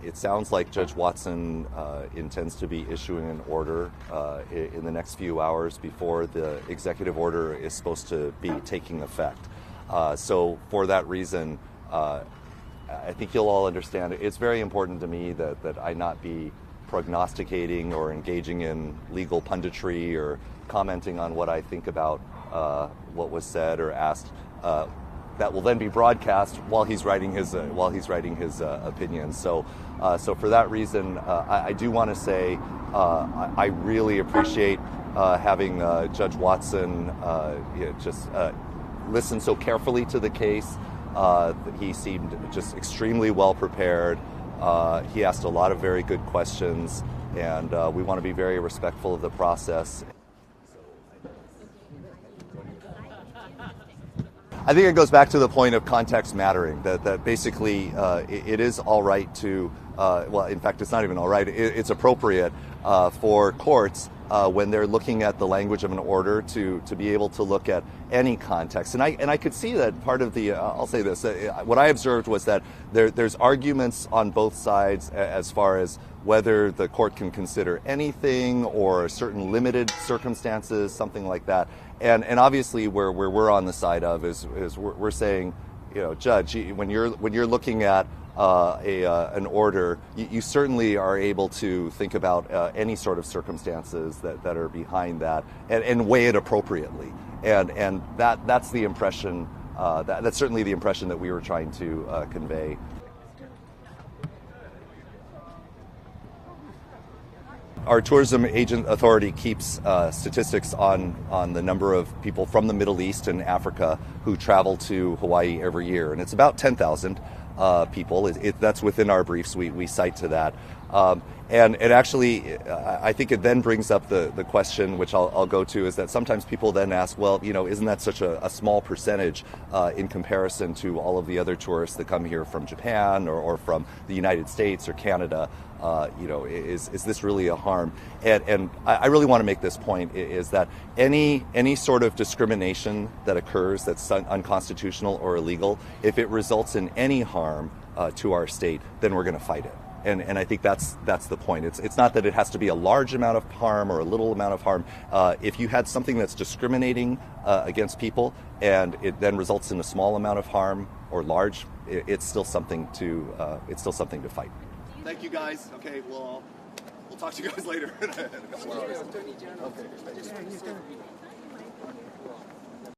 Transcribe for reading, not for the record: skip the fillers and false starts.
It sounds like Judge Watson intends to be issuing an order in the next few hours before the executive order is supposed to be taking effect. So for that reason, I think you'll all understand it's very important to me that I not be prognosticating or engaging in legal punditry or commenting on what I think about what was said or asked. That will then be broadcast while he's writing his opinion. So for that reason, I do want to say I really appreciate having Judge Watson just listen so carefully to the case. He seemed just extremely well prepared. He asked a lot of very good questions, and we want to be very respectful of the process. I think it goes back to the point of context mattering, that basically it is all right to, well, in fact, it's not even all right, it's appropriate for courts when they're looking at the language of an order to be able to look at any context. And I could see that part of the, I'll say this, what I observed was that there's arguments on both sides as far as whether the court can consider anything or certain limited circumstances, something like that. And obviously where we're on the side of is we're saying, you know, Judge, when you're looking at an order, you certainly are able to think about any sort of circumstances that are behind that and weigh it appropriately. And that's the impression, that's certainly the impression that we were trying to convey. Our tourism agent authority keeps statistics on the number of people from the Middle East and Africa who travel to Hawaii every year, and it's about 10,000 people. That's within our briefs. We cite to that. And actually, I think it then brings up the question, which I'll go to, is that sometimes people then ask, well, you know, isn't that such a small percentage in comparison to all of the other tourists that come here from Japan or from the United States or Canada? You know, is this really a harm? And I really want to make this point, is that any sort of discrimination that occurs that's unconstitutional or illegal, if it results in any harm to our state, then we're going to fight it. And I think that's the point. It's not that it has to be a large amount of harm or a little amount of harm. If you had something that's discriminating against people and it then results in a small amount of harm or large, it's still something to fight. Thank you, guys. Okay, we'll talk to you guys later. In a couple hours. Okay.